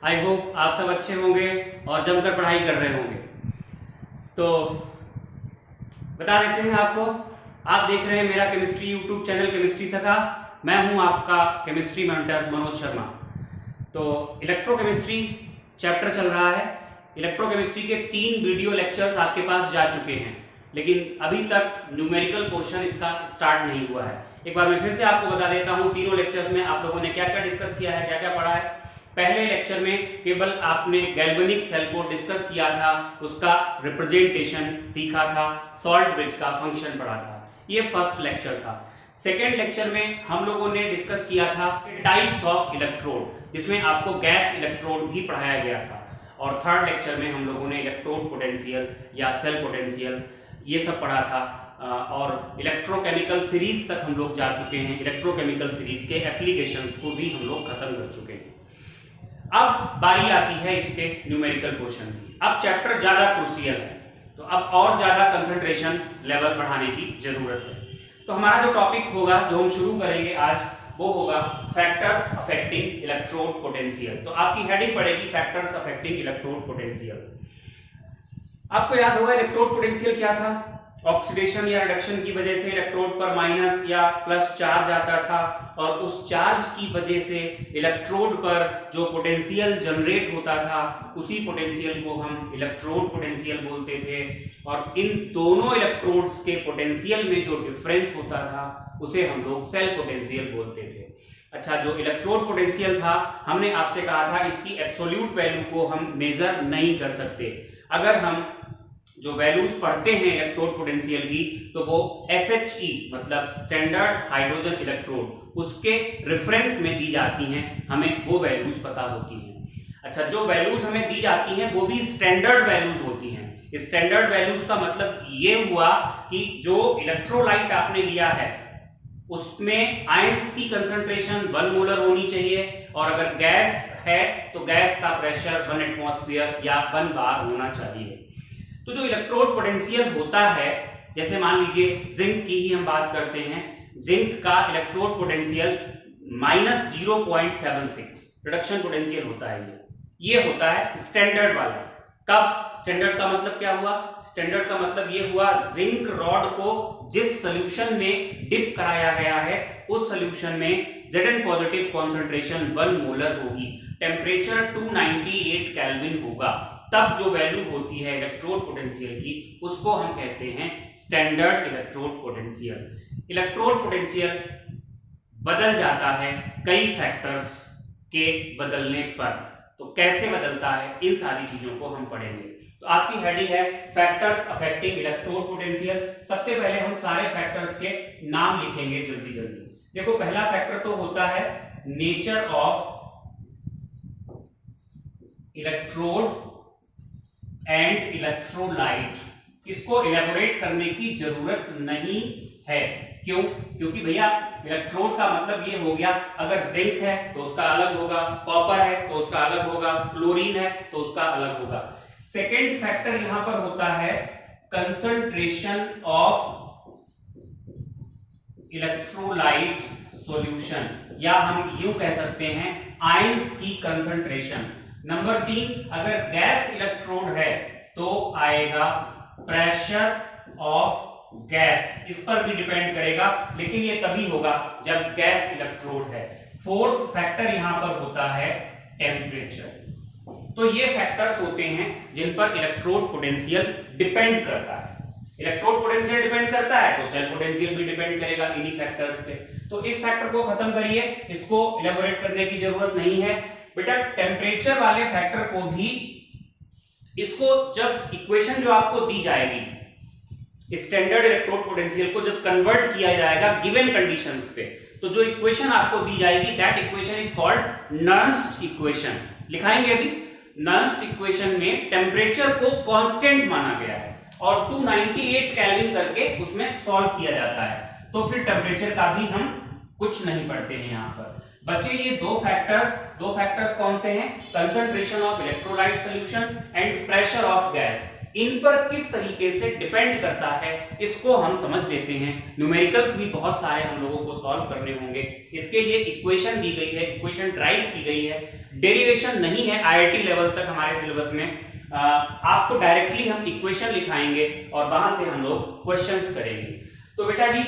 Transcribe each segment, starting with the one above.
I hope आप सब अच्छे होंगे और जमकर पढ़ाई कर रहे होंगे। तो बता देते हैं आपको, आप देख रहे हैं मेरा केमिस्ट्री यूट्यूब चैनल केमिस्ट्री सखा। मैं हूं आपका केमिस्ट्री मेंटर मनोज शर्मा। तो इलेक्ट्रोकेमिस्ट्री चैप्टर चल रहा है। इलेक्ट्रोकेमिस्ट्री के 3 वीडियो लेक्चर्स आपके पास जा चुके हैं, लेकिन अभी तक न्यूमेरिकल पोर्शन इसका स्टार्ट नहीं हुआ है। एक बार मैं फिर से आपको बता देता हूं, तीनों लेक्चर्स में आप लोगों ने क्या क्या डिस्कस किया है, क्या क्या पढ़ा है। पहले लेक्चर में केवल आपने गैल्वेनिक सेल को डिस्कस किया था, उसका रिप्रेजेंटेशन सीखा था, सॉल्ट ब्रिज का फंक्शन पढ़ा था। ये फर्स्ट लेक्चर था। सेकेंड लेक्चर में हम लोगों ने डिस्कस किया था टाइप्स ऑफ इलेक्ट्रोड, जिसमें आपको गैस इलेक्ट्रोड भी पढ़ाया गया था। और थर्ड लेक्चर में हम लोगों ने इलेक्ट्रोड पोटेंशियल या सेल पोटेंशियल ये सब पढ़ा था। और इलेक्ट्रोकेमिकल सीरीज तक हम लोग जा चुके हैं। इलेक्ट्रोकेमिकल सीरीज के एप्लीकेशंस को भी हम लोग खत्म कर चुके हैं। अब बारी आती है इसके न्यूमेरिकल पोर्शन की। अब चैप्टर ज्यादा क्रूशियल है, तो अब और ज्यादा कंसंट्रेशन लेवल बढ़ाने की जरूरत है। तो हमारा जो टॉपिक होगा, जो हम शुरू करेंगे आज, वो होगा फैक्टर्स अफेक्टिंग इलेक्ट्रोड पोटेंशियल। तो आपकी हेडिंग पड़ेगी फैक्टर्स अफेक्टिंग इलेक्ट्रोड पोटेंशियल। आपको याद होगा इलेक्ट्रोड पोटेंशियल क्या था? ऑक्सीडेशन या रिडक्शन की वजह से इलेक्ट्रोड पर माइनस या प्लस चार्ज आता था, और उस चार्ज की वजह से इलेक्ट्रोड पर जो पोटेंशियल जनरेट होता था, उसी पोटेंशियल को हम इलेक्ट्रोड पोटेंशियल बोलते थे। और इन दोनों इलेक्ट्रोड्स के पोटेंशियल में जो डिफरेंस होता था, उसे हम लोग सेल पोटेंशियल बोलते थे। अच्छा, जो इलेक्ट्रोड पोटेंशियल था, हमने आपसे कहा था इसकी एब्सोल्यूट वैल्यू को हम मेजर नहीं कर सकते। अगर हम जो वैल्यूज पढ़ते हैं इलेक्ट्रोड पोटेंशियल की, तो वो SHE मतलब स्टैंडर्ड हाइड्रोजन इलेक्ट्रोड, उसके रेफरेंस में दी जाती हैं। हमें वो वैल्यूज पता होती हैं। अच्छा, जो वैल्यूज हमें दी जाती हैं वो भी स्टैंडर्ड वैल्यूज होती हैं। स्टैंडर्ड वैल्यूज का मतलब ये हुआ कि जो इलेक्ट्रोलाइट आपने लिया है उसमें आयंस की कंसंट्रेशन 1 मोलर होनी चाहिए, और अगर गैस है तो गैस का प्रेशर 1 एटमॉस्फेयर या 1 बार होना चाहिए। तो जो इलेक्ट्रोड पोटेंशियल होता है, जैसे मान लीजिए जिंक की ही हम बात करते हैं, जिंक का इलेक्ट्रोड पोटेंशियल -0.76 रिडक्शन पोटेंशियल होता है। ये होता है स्टैंडर्ड वाला। कब स्टैंडर्ड का मतलब क्या हुआ? स्टैंडर्ड का मतलब ये हुआ, जिंक रॉड को जिस सोल्यूशन में डिप कराया गया है, उस सोल्यूशन में Zn पॉजिटिव कॉन्सेंट्रेशन 1 मोलर होगी, टेम्परेचर 298 केल्विन होगा। तब जो वैल्यू होती है इलेक्ट्रोड पोटेंशियल की, उसको हम कहते हैं standard electrode potential. Electrode potential बदल जाता है कई फैक्टर्स के बदलने पर। तो कैसे बदलता है, इन सारी चीजों को हम पढ़ेंगे। तो आपकी हेडिंग है फैक्टर्स अफेक्टिंग इलेक्ट्रोड पोटेंशियल। सबसे पहले हम सारे फैक्टर्स के नाम लिखेंगे जल्दी जल्दी। देखो, पहला फैक्टर तो होता है nature of electrode and electrolyte. इसको इलेबोरेट करने की जरूरत नहीं है। क्यों? क्योंकि भैया इलेक्ट्रोड का मतलब ये हो गया, अगर जिंक है तो उसका अलग होगा, कॉपर है तो उसका अलग होगा, क्लोरीन है तो उसका अलग होगा। सेकेंड फैक्टर यहां पर होता है कंसंट्रेशन ऑफ इलेक्ट्रोलाइट सॉल्यूशन, या हम यूं कह सकते हैं आयंस की कंसंट्रेशन। नंबर 3, अगर गैस इलेक्ट्रोड है तो आएगा प्रेशर ऑफ गैस। इस पर भी डिपेंड करेगा, लेकिन ये तभी होगा जब गैस इलेक्ट्रोड है। फोर्थ फैक्टर यहां पर होता है टेम्परेचर। तो ये फैक्टर्स होते हैं जिन पर इलेक्ट्रोड पोटेंशियल डिपेंड करता है। इलेक्ट्रोड पोटेंशियल डिपेंड करता है तो सेल पोटेंशियल भी डिपेंड करेगा इन्हीं फैक्टर्स पे। तो इस फैक्टर को खत्म करिए, इसको इलेबोरेट करने की जरूरत नहीं है। बेटा, टेम्परेचर वाले फैक्टर को भी, इसको जब इक्वेशन जो आपको दी जाएगी स्टैंडर्ड इलेक्ट्रोड पोटेंशियल को जब कन्वर्ट किया जाएगा गिवन कंडीशंस पे, तो जो इक्वेशन आपको दी जाएगी that equation is called Nernst equation. लिखाएंगे अभी। नर्स्ट इक्वेशन में टेम्परेचर को कांस्टेंट माना गया है और 298 केल्विन करके उसमें सॉल्व किया जाता है। तो फिर टेम्परेचर का भी हम कुछ नहीं पढ़ते हैं यहां पर। बचे ये दो फैक्टर्स कौन से हैं? Concentration of electrolyte solution and pressure of gas. इन पर किस तरीके से डिपेंड करता है इसको हम समझ लेते हैं। न्यूमेरिकल्स भी बहुत सारे हम लोगों को सॉल्व करने होंगे, इसके लिए इक्वेशन दी गई है, इक्वेशन ड्राइव की गई है, डेरिवेशन नहीं है आईआईटी लेवल तक हमारे सिलेबस में। आपको डायरेक्टली हम इक्वेशन लिखाएंगे और वहां से हम लोग क्वेश्चंस करेंगे। तो बेटा जी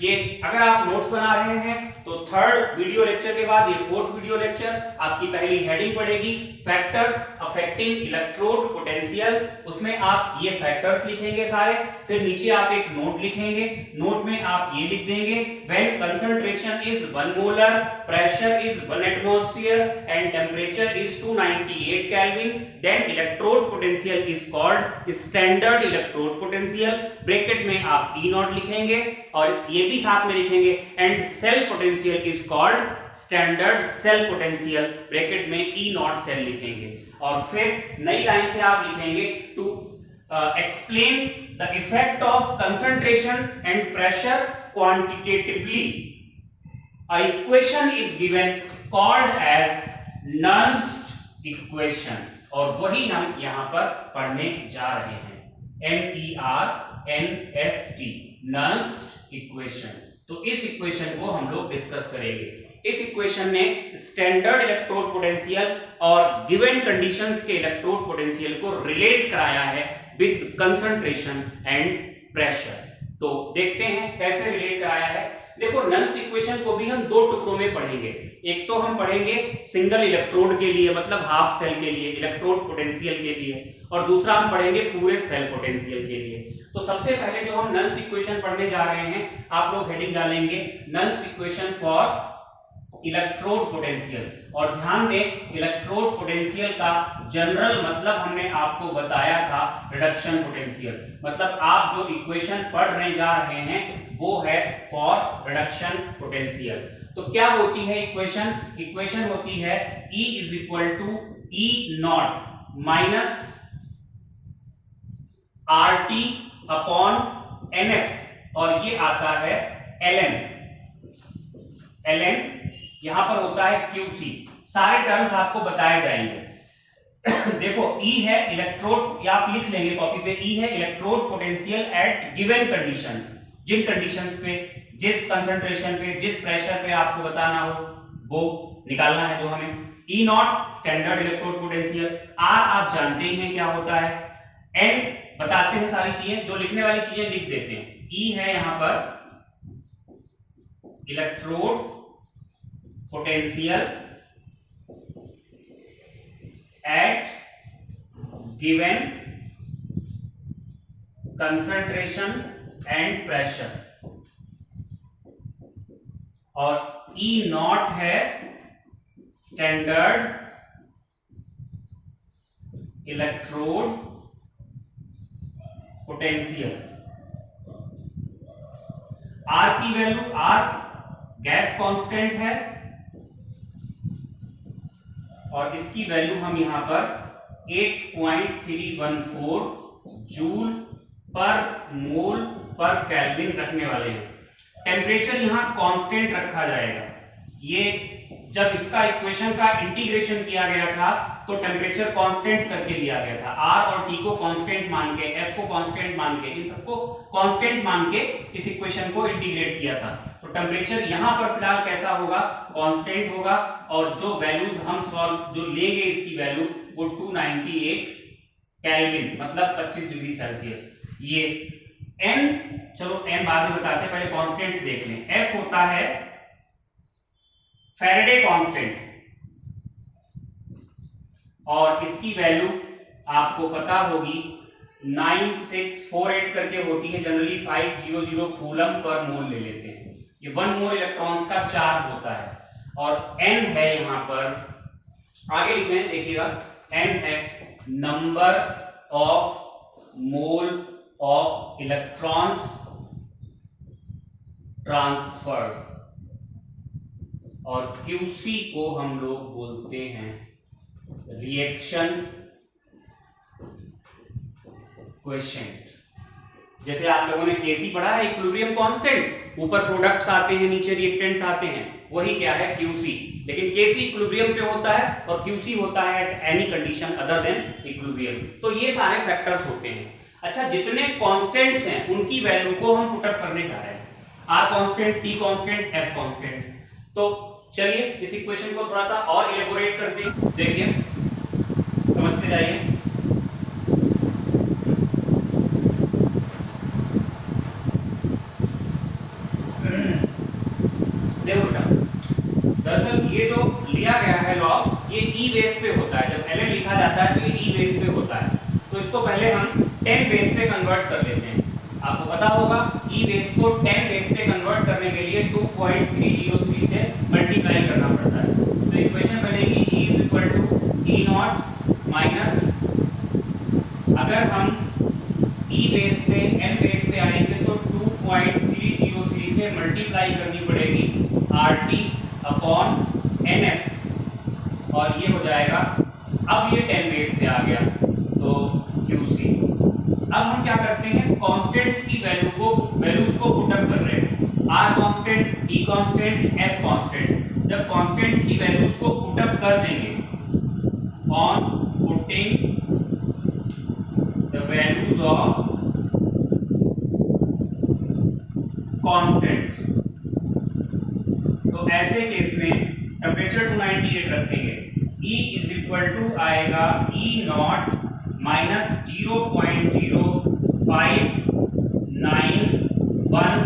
ये अगर आप नोट्स बना रहे हैं तो थर्ड वीडियो लेक्चर के बाद ये फोर्थ वीडियो लेक्चर, आपकी पहली हेडिंग पड़ेगी फैक्टर्स अफेक्टिंग इलेक्ट्रोड पोटेंशियल। उसमें आप ये फैक्टर्स लिखेंगे सारे, फिर नीचे आप एक नोट लिखेंगे, नोट में आप ये लिख देंगे when concentration is 1 molar, pressure is 1 atmosphere and temperature is 298 kelvin, then electrode potential is called standard electrode potential. Bracket में आप ई नॉट लिखेंगे और ये भी साथ में लिखेंगे and cell potential is called standard cell potential, bracket में ई नॉट सेल लिखेंगे। और फिर नई लाइन से आप लिखेंगे to explain the effect of concentration and pressure quantitatively a equation is given called as Nernst equation, और वही हम यहां पर पढ़ने जा रहे हैं, NERST नर्स्ट इक्वेशन। तो इस इक्वेशन को हम लोग डिस्कस करेंगे। इस इक्वेशन में स्टैंडर्ड इलेक्ट्रोड पोटेंशियल और गिवन कंडीशंस के इलेक्ट्रोड पोटेंशियल को रिलेट कराया है विद कंसंट्रेशन एंड प्रेशर। तो देखते हैं कैसे रिलेट कराया है। देखो नर्स्ट इक्वेशन को भी हम दो टुकड़ों में पढ़ेंगे, एक तो हम पढ़ेंगे सिंगल इलेक्ट्रोड के लिए मतलब हाफ सेल के लिए इलेक्ट्रोड पोटेंशियल के लिए, और दूसरा हम पढ़ेंगे पूरे सेल पोटेंशियल के लिए। तो सबसे पहले जो हम नर्स्ट इक्वेशन पढ़ने जा रहे हैं, आप लोग हेडिंग डालेंगे Nernst equation for electrode potential. और ध्यान दें इलेक्ट्रोड पोटेंशियल का जनरल मतलब हमने आपको बताया था रिडक्शन पोटेंशियल, मतलब आप जो इक्वेशन पढ़ रहे जा रहे हैं वो है फॉर रिडक्शन पोटेंशियल। तो क्या होती है इक्वेशन? इक्वेशन होती है E is equal to E nought minus RT upon NF, और ये आता है ln यहां पर होता है QC। सारे टर्म्स आपको बताए जाएंगे। देखो E है इलेक्ट्रोड, या आप लिख लेंगे कॉपी पे, E है electrode potential at given conditions, जिन कंडीशंस पे, जिस कंसंट्रेशन पे, जिस प्रेशर पे आपको बताना हो वो निकालना है जो हमें। E not standard electrode potential, R आप जानते ही हैं क्या होता है, N बताते हैं सारी चीजें, जो लिखने वाली चीजें लिख देते हैं। E है यहां पर electrode potential at given concentration and pressure, और E नॉट है स्टैंडर्ड इलेक्ट्रोड पोटेंशियल। R की वैल्यू, R गैस कांस्टेंट है और इसकी वैल्यू हम यहां पर 8.314 जूल पर मोल पर केल्विन रखने वाले हैं। टेम्परेचर यहां कांस्टेंट रखा जाएगा। ये जब इसका इक्वेशन का इंटीग्रेशन किया गया था तो टेम्परेचर कांस्टेंट करके लिया गया था। R और T को कांस्टेंट मान के, F को कांस्टेंट मान के, इन सबको कांस्टेंट मान के इस इक्वेशन को इंटीग्रेट किया था। तो टेम्परेचर यहां पर फिलहाल कैसा होगा? कांस्टेंट होगा, और जो वैल्यूज हम सॉल्व जो लेंगे इसकी वैल्यू वो 298 केल्विन मतलब 25 डिग्री सेल्सियस। ये N, चलो N बाद में बताते हैं, पहले कांस्टेंट्स देख लें। F होता है फैराडे कांस्टेंट और इसकी वैल्यू आपको पता होगी 9648 करके होती है, जनरली 500 कूलम पर मोल ले लेते हैं। ये 1 मोल इलेक्ट्रॉन्स का चार्ज होता है। और N है यहां पर, आगे लिख रहे हैं देखिएगा, N है number of mole of electrons transferred, और QC को हम लोग बोलते हैं रिएक्शन कोएफिशिएंट। जैसे आप लोगों ने केसी पढ़ा है, इक्विलिब्रियम कांस्टेंट, ऊपर प्रोडक्ट्स आते हैं नीचे रिएक्टेंट्स आते हैं, वही क्या है क्यूसी। लेकिन केसी इक्विलिब्रियम पे होता है और क्यूसी होता है at any condition other than equilibrium. तो ये सारे फैक्टर्स होते हैं। अच्छा, जितने कांस्टेंट्स हैं उनकी वैल्यू को हम पुट अप करने जा रहे हैं, R constant, T constant, F constant. तो चलिए इस इक्वेशन को थोड़ा सा और इलेबोरेट करते हैं, देखिए समझते जाइए। देखो बेटा, दरअसल ये जो लिया गया है लॉग, ये ई बेस पे होता है। जब ln लिखा जाता है तो ये ई बेस पे होता है। तो इसको पहले हम 10 बेस पे कन्वर्ट कर लेते हैं। आपको पता होगा ई बेस को 10 बेस पे कन्वर्ट करने के लिए 2.303 से मल्टीप्लाई करना पड़ता है। तो इक्वेशन बनेगी e is equal to E nought minus, अगर हम ई बेस से n बेस पे आएंगे तो 2.303 से मल्टीप्लाई करनी पड़ेगी RT अपॉन NF, और ये हो जाएगा, अब ये 10 बेस पे आ गया तो QC। अब हम क्या करते हैं, कांस्टेंट्स की वैल्यूज को पुट अप कर रहे हैं, R constant, T constant, F constant. जब कांस्टेंट्स की वैल्यूज को पुट अप कर देंगे, on putting the values of constants, तो ऐसे केस में टेम्परेचर 298 रखेंगे, E इज इक्वल टू आएगा E naught minus 0.0591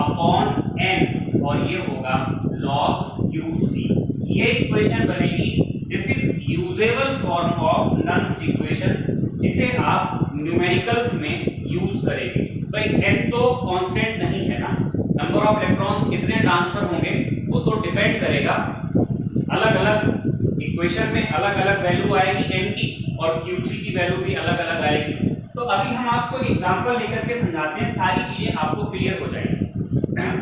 upon n, और ये होगा log QC। ये इक्वेशन बनेगी, this is usable form of nuns equation, जिसे आप न्यूमेरिकल्स में यूज करेंगे। भाई n तो कांस्टेंट नहीं है ना, नंबर ऑफ इलेक्ट्रॉन्स कितने ट्रांसफर होंगे वो तो डिपेंड करेगा, अलग अलग इक्वेशन में अलग अलग वैल्यू आएगी n की, और QC की वैल्यू भी अलग अलग आएगी। तो अभी हम आपको एग्जांपल लेकर के समझाते हैं, सारी चीजें आपको क्लियर हो जाएंगी।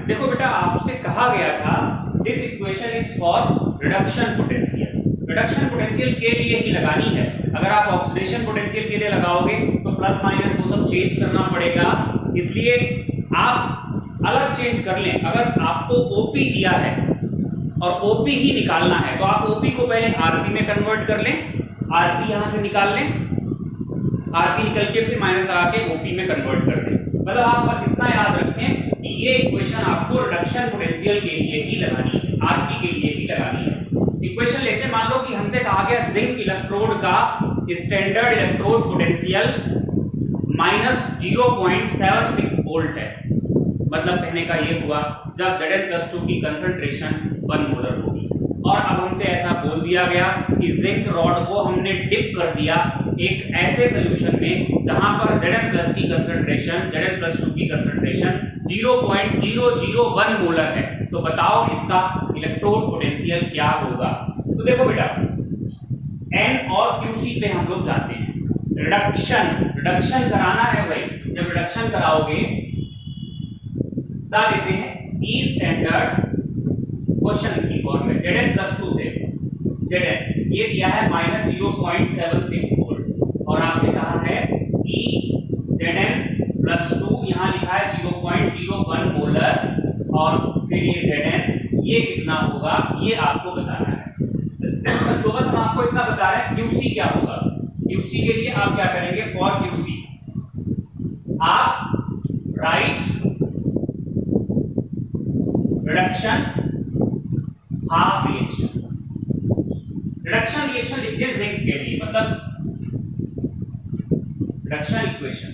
देखो बेटा, आपसे कहा गया था this equation is for reduction potential. Reduction potential के लिए ही लगानी है, अगर आप ऑक्सीडेशन पोटेंशियल के लिए लगाओगे तो प्लस माइनस वो सब चेंज करना पड़ेगा, इसलिए आप अलग चेंज कर लें। अगर आपको ओपी दिया है और ओपी ही निकालना है तो आप ओपी को पहले आरपी में कन्वर्ट कर लें, आरपी यहां से निकाल लें, आरपी निकल के फिर माइनस लगा के ओपी में कन्वर्ट कर दें। मतलब आप बस इतना याद रखें कि ये इक्वेशन आपको रिडक्शन पोटेंशियल के लिए ही लगानी है, आरपी के लिए ही लगानी है। इक्वेशन लेते हैं, मान लो कि हमसे कहा गया जिंक इलेक्ट्रोड का standard electrode potential minus 0.76 volt है। मतलब कहने का ये हुआ जब Zn+2 की कंसंट्रेशन 1 मोलर होगी, और अब हमसे ऐसा बोल दिया गया कि जिंक रॉड को हमने डिप कर दिया एक ऐसे सॉल्यूशन में जहां पर Zn+ की कंसंट्रेशन, Zn+2 की कंसंट्रेशन 0.001 मोलर है। तो बताओ इसका इलेक्ट्रोड पोटेंशियल क्या होगा। तो देखो बेटा, N और QC पे हम लोग जाते हैं, रिडक्शन कराना है भाई। जब रिडक्शन कराओगे बता देते हैं E स्टैंडर्ड क्वेश्चन की फॉर्म में Zn+2 से Zn ये दिया है -0.76 वोल्ट, और आपसे कहा है E Zn+2 यहाँ लिखा है 0.01 मोलर, और फिर ये Zn ये कितना होगा ये आपको बताना है। तो बस हम आपको इतना बता रहे हैं QC क्या होगा। QC के लिए आप क्या करेंगे, फॉर QC आप right reduction half reaction, reduction reaction लिख दिया जिंक के लिए, मतलब रिडक्शन इक्वेशन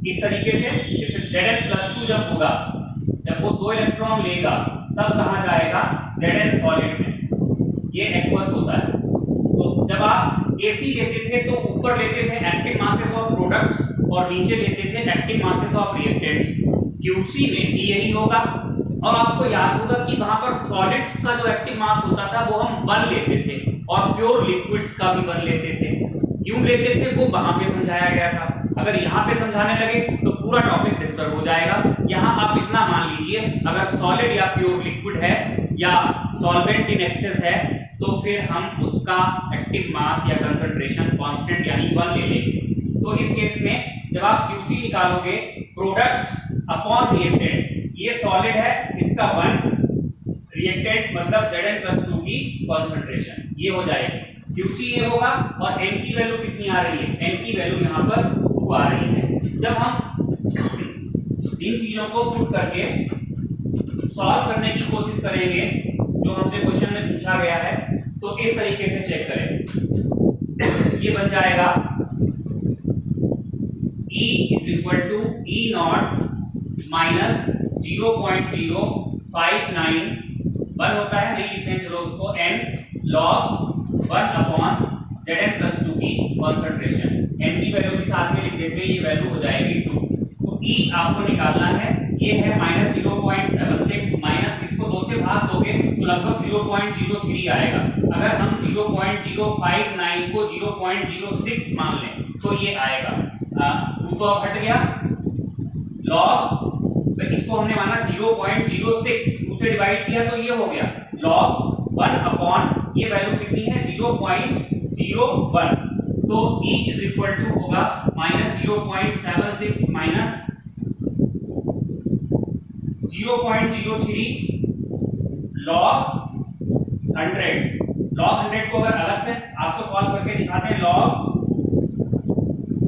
इस तरीके से, जैसे Zn+2 जब होगा, जब वो 2 इलेक्ट्रॉन लेगा तब कहां जाएगा, Zn सॉलिड में, ये एक्वस होता है। तो जब आप Kc लेते थे तो ऊपर लेते थे एक्टिव मासेस ऑफ प्रोडक्ट्स और नीचे लेते थे active masses of reactants. QC में भी यही होगा, और आपको याद होगा कि वहां पर सॉलिड्स का जो एक्टिव मास होता था वो हम 1 लेते थे, और प्योर लिक्विड्स का भी 1 लेते थे। क्यों लेते थे वो वहां पे समझाया गया था। अगर यहाँ पे समझाने लगे तो पूरा टॉपिक डिस्टर्ब हो जाएगा। यहाँ आप इतना मान लीजिए, अगर सॉलिड या प्योर लिक्विड है या सॉल्वेंट इन एक्सेस है तो फिर हम उसका एक्टिव मास या कंसंट्रेशन कांस्टेंट यानी 1 ले लेंगे। तो इस केस में जब आप QC निकालोगे प्रोडक्ट्स अपॉन रिएक्टेंट्स, ये सॉलिड है, इसका 1 रिएक्टेंट मतलब Zn+2 की कंसंट्रेशन ये हो जाएगी। QC ये होगा और n की वैल्यू कितनी आ रही है, n की वैल्यू यहाँ पर 2 आ रही है। जब हम इन चीजों को पुट करके सॉल्व करने की कोशिश करेंगे जो हमसे क्वेश्चन में पूछा गया है, तो इस तरीके से चेक करें। ये बन जाएगा E = E0 minus 0.059 1 होता है, नहीं लिखते हैं चलो उसको, n log 1 Zn+2 की कंसंट्रेशन, n की वैल्यू भी साथ में लिख देते हैं, ये वैल्यू हो जाएगी 2। तो E आपको निकालना है, ये है -0.76 माइनस इसको 2 से भाग दोगे तो लगभग 0.03 आएगा। अगर हम 0.059 को 0.06 मान लें तो ये आएगा 2 तो अब हट गया, लॉग तो इसको हमने माना 0.06, 2 से डिवाइड किया तो ये हो गया log 1 ये वैल्यू कितनी है 0.01, तो E होगा -0.76 माइनस 0.03 log 100। log 100 को अगर अलग से आपको सॉल्व करके दिखाते हैं, log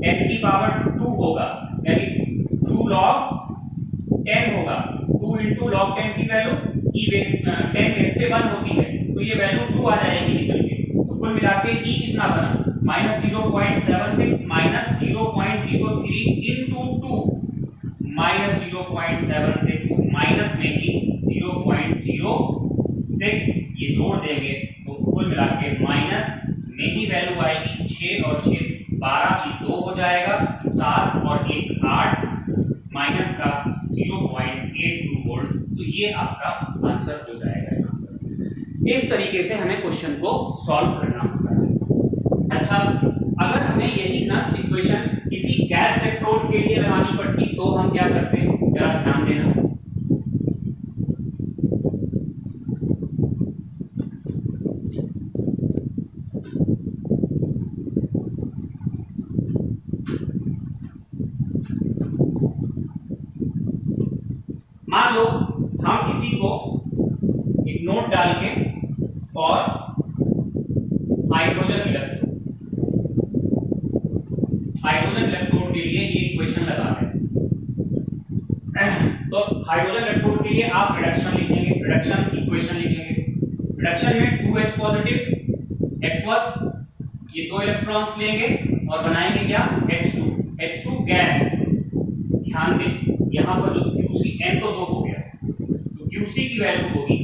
10 की पावर 2 होगा, यानी 2 log 10 होगा, 2 into log 10 की वैल्यू E बेस 10 बेस पे 1 होती है, तो ये वैल्यू 2 आ जाएगी निकल के। तो कुल मिला के E कितना बना -0.76 माइनस 0.03 into 2 -0.76 माइनस में ही 0.06 ये जोड़ देंगे तो कुल मिला के माइनस में ही वैल्यू आएगी 6 और 6 12, ये 2 हो जाएगा, 7 और 1 8, माइनस का 0.82 वोल्ट। तो ये आपका आंसर हो जाएगा। इस तरीके से हमें क्वेश्चन को सॉल्व करना होता है। अच्छा, अगर हमें यही नेक्स्ट इक्वेशन किसी गैस इलेक्ट्रोड के लिए लगानी पड़ती तो हम क्या करते हैं, जरा ध्यान देना। मान लो हम इसी को एक नोट डाल के फॉर हाइड्रोजन इलेक्ट्रोड के लिए ये इक्वेशन लगा है। तो हाइड्रोजन इलेक्ट्रोड के लिए आप रिडक्शन लिखेंगे, रिडक्शन इक्वेशन लिखेंगे। रिडक्शन में 2H पॉजिटिव एक्वस ये 2 इलेक्ट्रॉन्स लेंगे और बनाएंगे क्या, H2 गैस। ध्यान दें यहां पर जो QC n तो 2 हो गया, तो QC की वैल्यू होगी,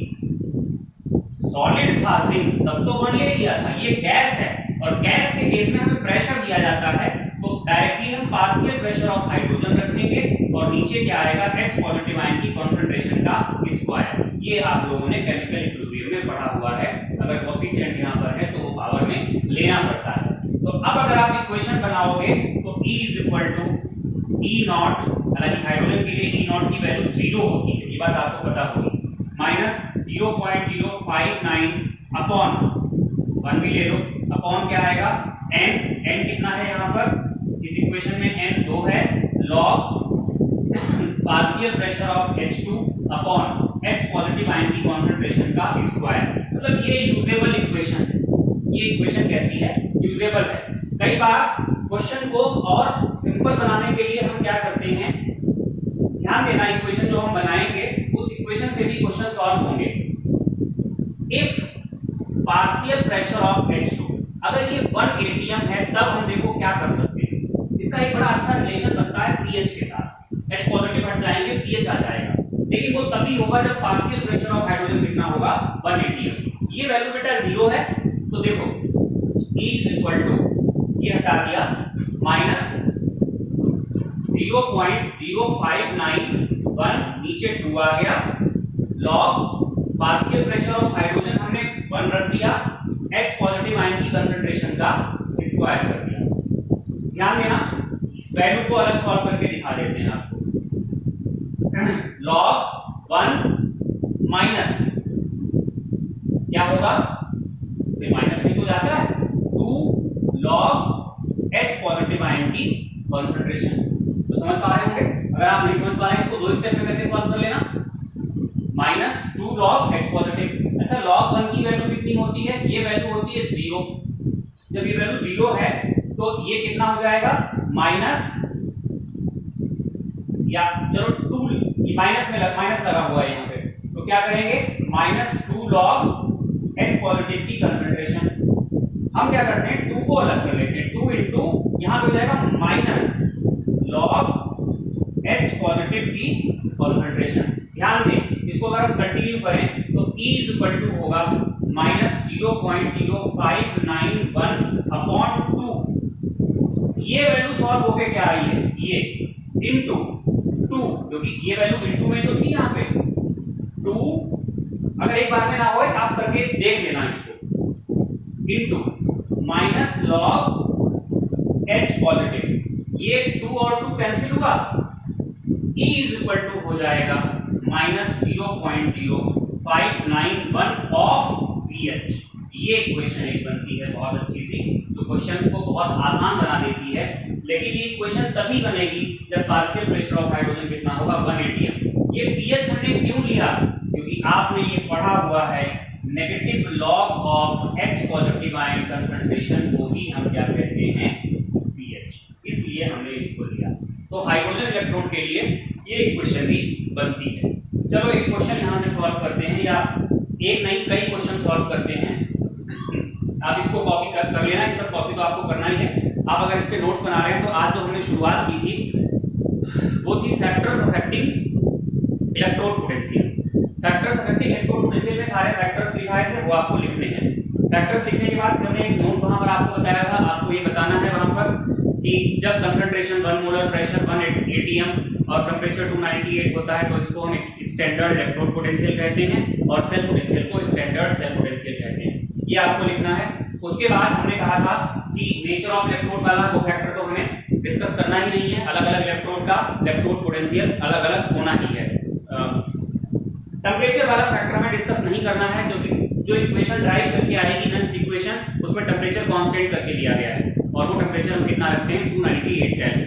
सॉलिड था जिंक तब तो 1 ले लिया था, ये गैस है और गैस के केस में हमें प्रेशर दिया जाता है, तो डायरेक्टली हम पार्शियल प्रेशर ऑफ हाइड्रोजन रखेंगे और नीचे क्या आएगा, H पॉजिटिव आयन की कंसंट्रेशन का स्क्वायर। ये आप लोगों ने केमिकल इक्विलिब्रियम में पढ़ा हुआ है, अगर कोफिशिएंट यहां पर है तो वो पावर में लेना पड़ता है। तो अब अगर आप इक्वेशन बनाओगे तो E E0, हालांकि हाइड्रोजन के लिए E0 की वैल्यू 0 होती है, ये बात आपको पता होगी, माइनस 0.059 अपॉन 1 भी ले लो, अपॉन क्या आएगा n कितना है यहाँ पर इस इक्वेशन में, n 2 है, log partial pressure of H2 upon H positive ion की कंसंट्रेशन का स्क्वायर। मतलब ये यूजेबल इक्वेशन है। ये इक्वेशन कैसी है, यूजेबल है। कई बार क्वेश्चन को और सिंपल बनाने के लिए हम क्या करते हैं, ध्यान देना, इक्वेशन जो हम बनाएंगे उस इक्वेशन से भी क्वेश्चन सॉल्व होंगे। If partial pressure of H2, अगर ये 1 atm है तब हम देखो क्या कर सकते हैं, इसका एक बड़ा अच्छा रिलेशन बनता है pH के साथ। H पॉजिटिव हट जाएंगे, pH आ जाएगा, लेकिन वो तभी होगा जब पार्शियल प्रेशर ऑफ हाइड्रोजन कितना होगा, 1 atm। ये वैल्यू बेटा 0 है, तो देखो E ये हटा दिया, माइनस 0.0591 नीचे 2 आ गया, log partial pressure of hydrogen हमने 1 रख दिया, H पॉजिटिव आयन की कंसंट्रेशन का स्क्वायर कर दिया। ध्यान देना, इस वैल्यू को अलग सॉल्व करके दिखा देते हैं आपको। लॉग 1 माइनस क्या होगा, माइनस भी तो जाता है, 2 log H पॉजिटिव आयन की कॉन्सेंट्रेशन। तो समझ पा रहे होंगे? अगर आप नहीं समझ पा रहे हैं इसको 2 स्टेप में करके सॉल्व कर लेना। -2 log x पॉजिटिव। अच्छा, log 1 की वैल्यू कितनी होती है? ये वैल्यू होती है 0। जब ये वैल्यू 0 है तो ये कितना हो जाएगा? माइनस, या चलो 2, ये माइनस लगा हुआ है यहाँ पे, तो क्या करेंगे? -2 log x पॉजिटिव की कंसंट्रेशन। हम क्या करते हैं, 2 को अलग कर लेते हैं। 2 इंटू यहाँ पे हो जाएगा माइनस log h पॉजिटिव की कंसंट्रेशन। ध्यान दें, इसको अगर हम कंटिन्यू करें तो E इज इक्वल टू होगा -0.0591/2। ये वैल्यू सॉल्व होके क्या आई है? ये इनटू 2, क्योंकि ये वैल्यू इनटू में तो थी यहाँ पे 2। अगर एक बार में ना हो आप करके देख लेना इसको। Into minus log h positive, ये 2 और 2 कैंसिल हुआ, E इज इक्वल टू हो जाएगा -0.0591 ऑफ VH। ये इक्वेशन एक बनती है बहुत अच्छी सी, जो क्वेश्चंस को बहुत आसान बना देती है। लेकिन ये इक्वेशन तभी बनेगी जब पार्शियल प्रेशर ऑफ हाइड्रोजन कितना होगा? 1 atm। ये pH हमने क्यों लिया? क्योंकि आपने ये पढ़ा हुआ है, negative log of H positive ion concentration को ही हम क्या कहते हैं? pH। इसलिए हमने इसको लिया। तो हाइड्रोजन इलेक्ट्रोड के लिए ये इक्वेशन भी बनती है। चलो एक क्वेश्चन यहां से सॉल्व करते हैं, या एक नहीं कई क्वेश्चन सॉल्व करते हैं। आप इसको कॉपी कर लेना, ये सब कॉपी तो आपको करना ही है। आप अगर इसके नोट्स बना रहे हैं तो आज जो हमने शुरुआत की थी वो थी factors affecting electrode potential. Factors affecting electrode potential में सारे फैक्टर्स लिखाए थे, वो आपको लिखने हैं। फैक्टर्स लिखने के बाद हमने एक नोट वहां पर आपको बताया था, आपको ये बताना है वहां पर कि जब कंसंट्रेशन 1 मोलर, प्रेशर 1 atm और टेम्परेचर 298 होता है तो इसको हम स्टैंडर्ड इलेक्ट्रोड पोटेंशियल कहते हैं, और सेल पोटेंशियल को स्टैंडर्ड सेल पोटेंशियल कहते हैं। ये आपको लिखना है। उसके बाद हमने कहा था कि नेचर ऑफ इलेक्ट्रोड वाला वो फैक्टर तो हमें डिस्कस करना ही नहीं है। अलग अलग इलेक्ट्रोड का इलेक्ट्रोड पोटेंशियल अलग अलग होना ही है। टेम्परेचर वाला फैक्टर हमें डिस्कस नहीं करना है, क्योंकि जो इक्वेशन ड्राइव करके आएगी नेक्स्ट इक्वेशन, उसमें टेम्परेचर कांस्टेंट करके लिया गया है, और वो टेम्परेचर हम कितना रखते हैं? 298 केल्विन।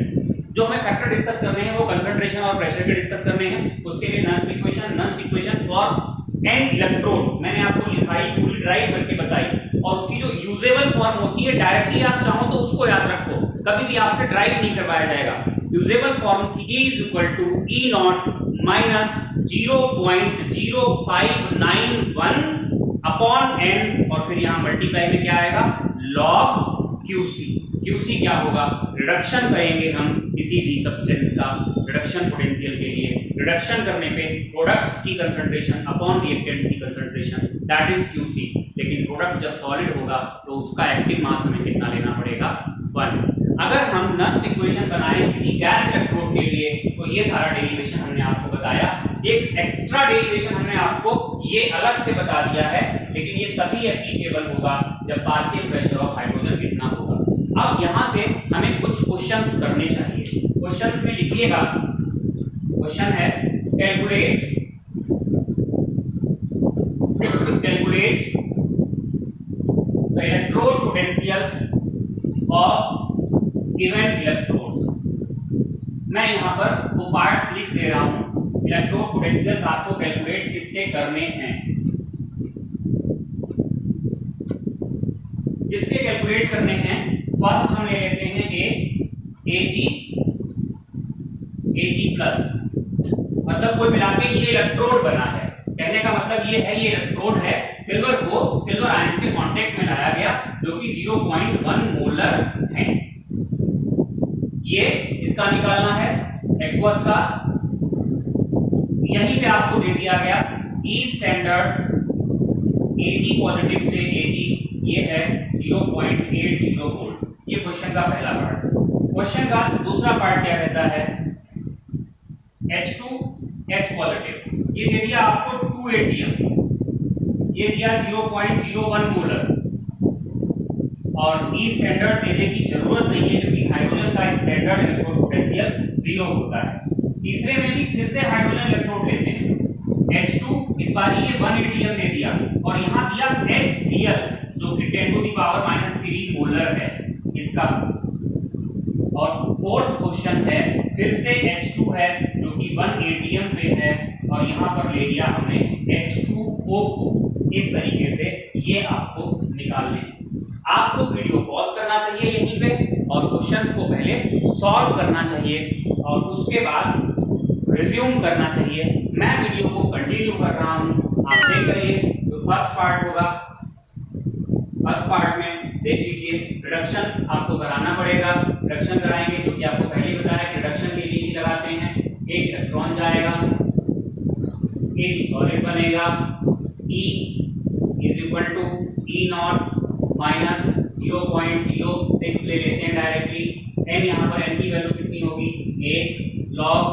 जो हमें फैक्टर डिस्कस करने हैं वो कंसंट्रेशन और प्रेशर के डिस्कस करने हैं। उसके लिए non equation for an electrode मैंने आपको लिखाई, पूरी ड्राइव करके बताई, और उसकी जो यूजेबल फॉर्म होती है, डायरेक्टली आप चाहो तो उसको याद रखो, कभी भी आपसे ड्राइव नहीं करवाया जाएगा। यूजेबल फॉर्म थी E is equal to E0 minus 0.0591 upon n, और फिर यहाँ मल्टीप्लाई में क्या आएगा? log QC। QC क्या होगा? रिडक्शन करेंगे हम किसी भी सब्सटेंस का रिडक्शन पोटेंशियल के लिए। रिडक्शन करने पे प्रोडक्ट्स की कंसंट्रेशन अपॉन रिएक्टेंट्स की कंसंट्रेशन, दैट इज QC। लेकिन प्रोडक्ट जब सॉलिड होगा तो उसका एक्टिव मास हमें कितना लेना पड़ेगा? 1। अगर हम नेक्स्ट इक्वेशन बनाएं किसी गैस इलेक्ट्रोड के लिए तो ये सारा डेरिवेशन हमने आपको बताया। एक एक्स्ट्रा डेरिवेशन हमने आपको ये अलग से बता दिया है, लेकिन ये तभी एप्लीकेबल होगा जब पार्शियल प्रेशर ऑफ हाइड्रोजन कितना होगा। अब यहां से हमें कुछ क्वेश्चंस करने चाहिए। क्वेश्चंस में लिखिएगा, क्वेश्चन है calculate the electrode potentials of given electrodes. मैं यहाँ पर वो पार्ट्स लिख दे रहा हूँ। इलेक्ट्रोड पोटेंशियल्स आपको कैलकुलेट किसके करने हैं? जिसके कैलकुलेट करने हैं, फर्स्ट हम ले लेते हैं Ag प्लस, मतलब कोई मिला के ये इलेक्ट्रोड बना है। कहने का मतलब ये है, ये इलेक्ट्रोड है, सिल्वर को सिल्वर आयंस के कांटेक्ट में लाया गया जो कि 0.1 मोलर है। ये इसका निकालना है एक्वस का, यहीं पे आपको दे दिया गया E स्टैंडर्ड Ag पॉजिटिव से Ag ये है 0.80 वोल्ट। ये क्वेश्चन का पहला पार्ट। क्वेश्चन का दूसरा पार्ट क्या कहता है? H2H पॉजिटिव, ये दे दिया आपको 2 atm, ये दिया 0.01 मोलर, और E स्टैंडर्ड देने की जरूरत नहीं है क्योंकि हाइड्रोजन का स्टैंडर्ड इलेक्ट्रोड पोटेंशियल 0 होता है। तीसरे में भी फिर से हाइड्रोजन इलेक्ट्रोड लेते हैं, H2 इस बार ये 1 atm दे दिया, और यहाँ दिया HCl जो कि 10⁻³ मोलर है इसका, और फोर्थ क्वेश्चन है, फिर से H2 है जो कि 1 ATM पे है और यहाँ पर ले लिया हमने H2O को। इस तरीके से ये आपको निकालने हैं। आपको वीडियो पॉज करना चाहिए यहीं पे और क्वेश्चंस को पहले सॉल्व करना चाहिए और उसके बाद रिज्यूम करना चाहिए। मैं वीडियो को कंटिन्यू कर रहा हूँ, आप चेक करिए। तो फर्स्ट पार्ट होगा, फर्स्ट पार्ट में देख लीजिए रिडक्शन आपको कराना पड़ेगा। रिडक्शन कराएंगे क्योंकि आपको पहले बताया कि रिडक्शन के लिए ही लगाते हैं। एक इलेक्ट्रॉन जाएगा, एक सॉलिड बनेगा, E is equal to E naught minus 0.06 ले लेते हैं डायरेक्टली। n यहाँ पर n की वैल्यू कितनी होगी, 1 log,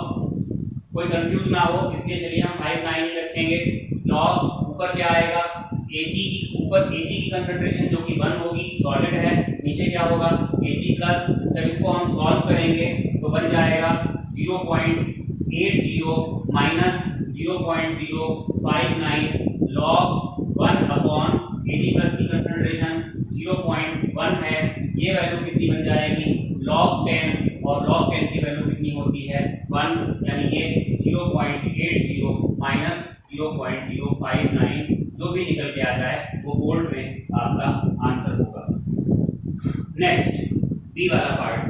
कोई कंफ्यूज ना हो इसलिए चलिए हम 5 9 ही रखेंगे। log ऊपर क्या आएगा, Ag, ऊपर Ag की कंसंट्रेशन जो कि 1 होगी, सॉलिड है, नीचे क्या होगा Ag प्लस। जब इसको हम सॉल्व करेंगे तो बन जाएगा 0.80 minus 0.059 log 1 upon Ag plus की कंसंट्रेशन 0.1 है, ये वैल्यू कितनी बन जाएगी log 10 और log 10 की वैल्यू कितनी होती है 1, यानी ये 0.80 माइनस 0.059 जो भी निकल के आ जाए वो बोल्ड में आपका आंसर होगा। नेक्स्ट बी वाला पार्ट।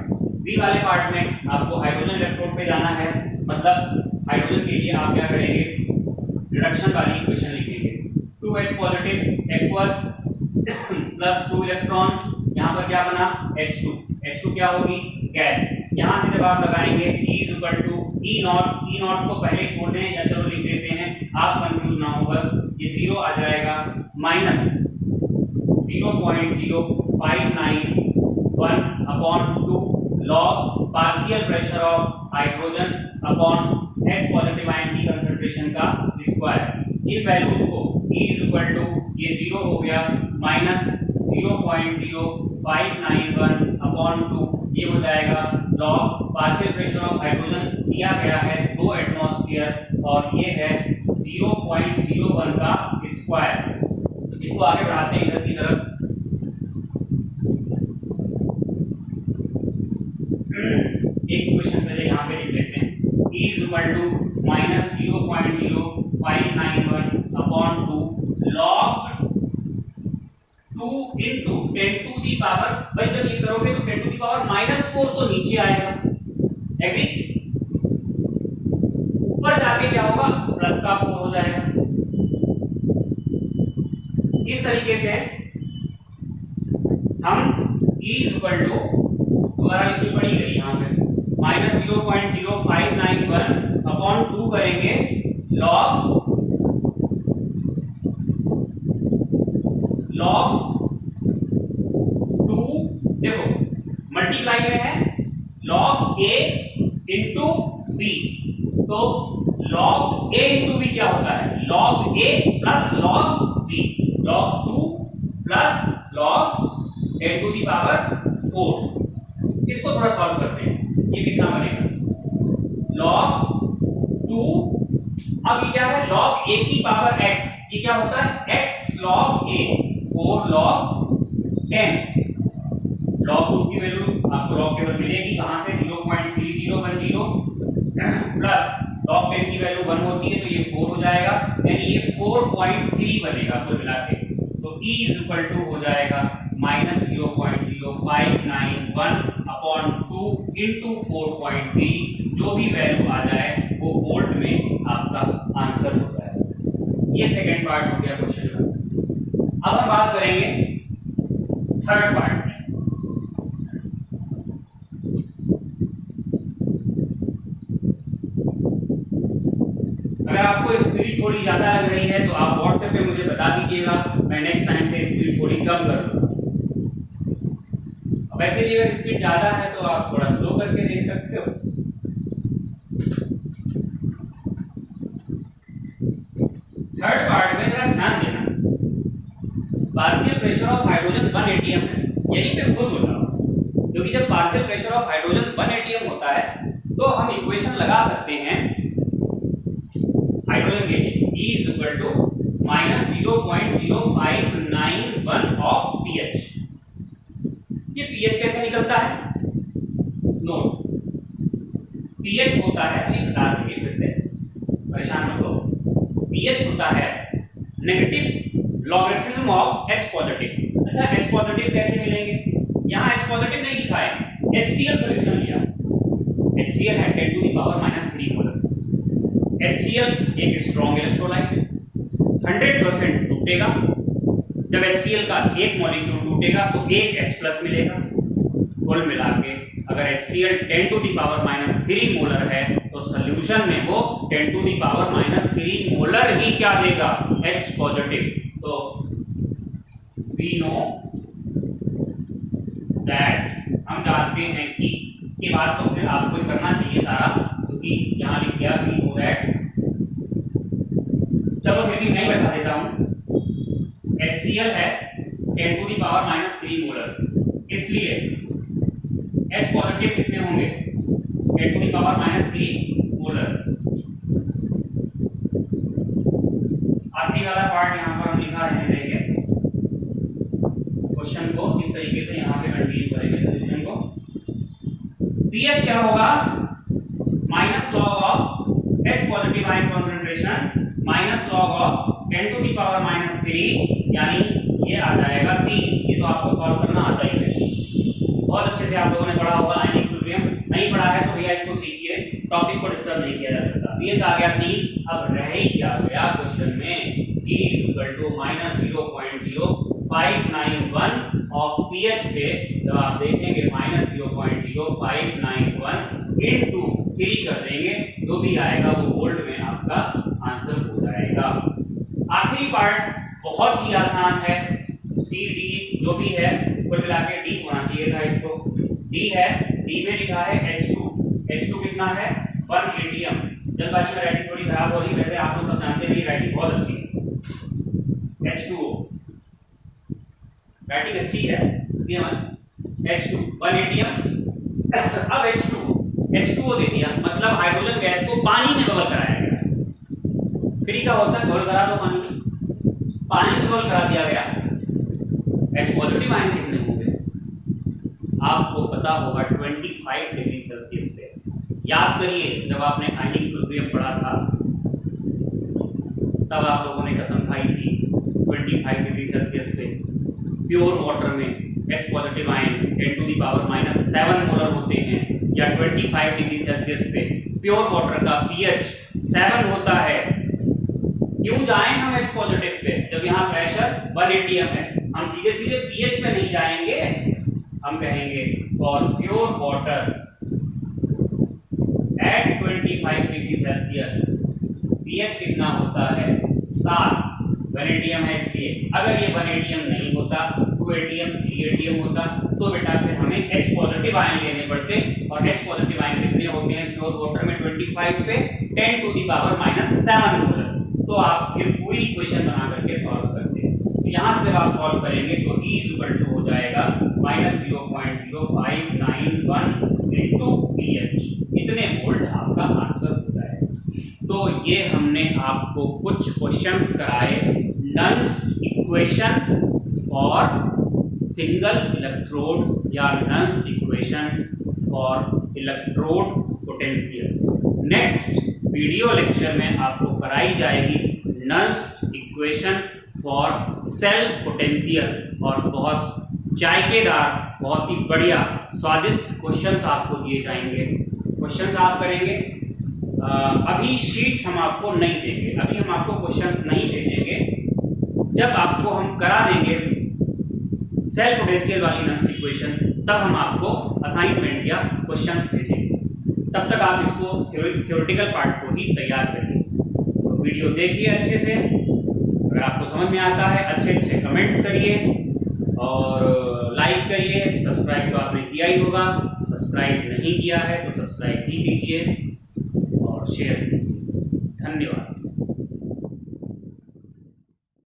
बी वाले पार्ट में आपको हाइड्रोजन इलेक्ट्रोड पे जाना है, मतलब हाइड्रोजन के लिए आप क्या करेंगे, रिडक्शन वाली इक्वेशन लिखेंगे। 2H positive aqueous plus 2 electrons, यहाँ पर क्या बना H2, H2 क्या होगी गैस। यहाँ से जब आप लगाएंगे E is equal to E naught, E naught को पहले ही छोड़ दें या चलो लिख देते हैं, आप कंफ्यूज ना हो, बस ये 0 आ जाएगा minus 0.0591 upon 2 log partial pressure of hydrogen upon H positive ion की कंसंट्रेशन का स्क्वायर। इन वैल्यूज को E इज इक्वल टू ये 0 हो गया माइनस 0.0591 अपॉन 2, ये हो जाएगा log partial pressure of hydrogen दिया गया है 2 एटमॉस्फेयर और ये है 0.01 का स्क्वायर। इसको आगे बढ़ाते हैं इधर की तरफ। एक क्वेश्चन पहले यहाँ पे लिख लेते हैं, E is equal to minus 0.0591 upon 2 log 2 into 10 to the power, भाई जब ये करोगे तो 10 टू दी पावर -4 तो नीचे आएगा, एग्री। ऊपर जाके क्या होगा प्लस का 4 हो जाएगा। इस तरीके से हम E इज इक्वल टू दोबारा लिखनी पड़ेगी यहाँ पे माइनस 0.0591 अपॉन 2 करेंगे लॉग 2, देखो मल्टीप्लाई में है log a इंटू बी, तो log a इंटू बी क्या होता है log a plus log b, log 2 plus log 10 to the power 4। इसको थोड़ा सॉल्व करते हैं, ये कितना बनेगा log 2, अब ये क्या है log a की पावर x, ये क्या होता है x log a, 4 log 10, log 2 की वैल्यू आपको log टेबल मिलेगी कहां से 0.3010 प्लस log 10 की वैल्यू 1 होती है तो ये 4 हो जाएगा, यानी ये 4.3 बनेगा कुल मिला के। तो E इज इक्वल टू हो जाएगा माइनस 0.0591 अपॉन 2 इंटू 4.3, जो भी वैल्यू आ जाए वो वोल्ट में आपका आंसर हो जाएगा। ये सेकेंड पार्ट हो गया क्वेश्चन का। अब हम बात करेंगे थर्ड पार्ट। अगर आपको स्पीड थोड़ी ज्यादा लग रही है तो आप व्हाट्सएप पे मुझे बता दीजिएगा, मैं नेक्स्ट टाइम से स्पीड थोड़ी कम कर दूंगा। अब वैसे भी अगर स्पीड ज्यादा है तो आप थोड़ा स्लो करके देख सकते हो। थर्ड पार्ट में जरा ध्यान देना, partial pressure of hydrogen 1 ATM है, यहीं पे खुश हो जाओ, क्योंकि जब partial pressure of hydrogen 1 ATM होता है तो हम इक्वेशन लगा सकते हैं हाइड्रोजन के लिए E is equal to minus 0.0591 of pH। ये pH कैसे निकलता है, नोट पीएच होता है, अभी बता देंगे फिर से, परेशान मत हो। पीएच होता है negative logarithm of H positive. अच्छा H पॉजिटिव कैसे मिलेंगे? यहाँ H पॉजिटिव नहीं लिखा है, HCl सॉल्यूशन लिया। HCl है 10 to the power -3 molar. HCl एक स्ट्रॉन्ग इलेक्ट्रोलाइट, 100% टूटेगा। जब HCl का एक मॉलिक्यूल टूटेगा तो एक H+ मिलेगा। कुल मिला के अगर HCl 10 to the power -3 molar है तो सॉल्यूशन में वो 10 टू द पावर -3 मोलर ही क्या देगा? H positive. तो वी नो दैट, हम जानते हैं कि, के बाद तो फिर आपको करना चाहिए सारा, क्योंकि यहाँ लिख दिया वी नो दैट। चलो मैं भी नहीं बता देता हूँ। HCl है 10 टू द पावर -3 मोलर, इसलिए H पॉजिटिव कितने होंगे? 10 टू द पावर -3 मोलर। आखिरी वाला पार्ट यहाँ पर हम लिखा है, देखेंगे क्वेश्चन को इस तरीके से यहाँ पे कंटिन्यू करेंगे सॉल्यूशन को। pH क्या होगा? Minus log of H positive ion concentration minus log of 10 to the power -3, यानी ये आ जाएगा 3। ये तो आपको सॉल्व करना आता ही है, बहुत अच्छे से आप लोगों ने पढ़ा होगा आयनिक इक्विलिब्रियम। नहीं पढ़ा है तो भैया इसको सीखिए, टॉपिक को डिस्टर्ब नहीं किया जा सकता। pH आ गया 3। अब रह ही क्या गया क्वेश्चन में? G -0.0591 ऑफ pH से जब आप देखेंगे -0.0591 इनटू 3 कर देंगे, जो भी आएगा वो वोल्ट में आपका आंसर हो जाएगा। आखिरी पार्ट बहुत ही आसान है, सी डी जो भी है कुल मिला के डी होना चाहिए था, इसको डी है। डी में लिखा है H2। H2 कितना है? 1 एटीएम। जल्दबाजी में राइटिंग थोड़ी खराब हो रही है, वैसे आप लोग सब जानते हैं राइटिंग बहुत अच्छी है। H2O राइटिंग अच्छी है, H2 1 एटीएम। अब H2O दे दिया, मतलब हाइड्रोजन गैस को पानी में बबल कराया गया। फिर क्या होता है? बबल करा दो पानी में बबल करा दिया गया। H पॉजिटिव आयन कितने होंगे? आपको पता होगा 25 डिग्री सेल्सियस पे। याद करिए जब आपने आयनिक इक्विलिब्रियम पढ़ा था तब आप लोगों ने कसम खाई थी 25 डिग्री सेल्सियस पे प्योर वाटर में H positive ion 10 to the power -7 molar होते हैं, या 25 डिग्री सेल्सियस पे प्योर वाटर का pH 7 होता है। क्यों जाएं हम H पॉजिटिव पे जब यहाँ प्रेशर 1 एटीएम है? हम सीधे सीधे pH पे नहीं जाएंगे, हम कहेंगे for pure water at 25 degree Celsius pH कितना होता है? 7। 1 एटीएम है इसलिए। अगर ये 1 एटीएम नहीं होता, 2 एटीएम 3 एटीएम होता तो बेटा फिर हमें H पॉजिटिव आयन लेने पड़ते, और H पॉजिटिव आयन कितने होते हैं प्योर वाटर में? 25 पे 10 टू द पावर -7 मोलर। तो आप फिर पूरी इक्वेशन बना करके सॉल्व करते हैं। तो यहाँ से जब आप सॉल्व करेंगे तो E हो जाएगा -0.0591 इनटू pH, इतने वोल्ट आपका आंसर हो जाएगा। तो ये हमने आपको कुछ क्वेश्चंस कराए, नन्स इक्वेशन फॉर सिंगल इलेक्ट्रोड या नन्स equation for electrode potential. Next video lecture में आपको कराई जाएगी नन्स इक्वेशन फॉर सेल पोटेंशियल, और बहुत जायकेदार, बहुत ही बढ़िया स्वादिष्ट क्वेश्चंस आपको दिए जाएंगे। क्वेश्चंस आप करेंगे। अभी शीट हम आपको नहीं देंगे, अभी हम आपको क्वेश्चंस नहीं भेजेंगे। जब आपको हम करा देंगे सेल पोटेंशियल वाली नन्स इक्वेशन, तब हम आपको असाइनमेंट या क्वेश्चंस भेजेंगे। तब तक आप इसको थ्योरेटिकल पार्ट को ही तैयार करिए। तो वीडियो देखिए अच्छे से, अगर आपको समझ में आता है अच्छे कमेंट्स करिए और लाइक करिए। सब्सक्राइब तो आपने किया ही होगा, सब्सक्राइब नहीं किया है तो सब्सक्राइब ही कीजिए और शेयर कीजिए। धन्यवाद।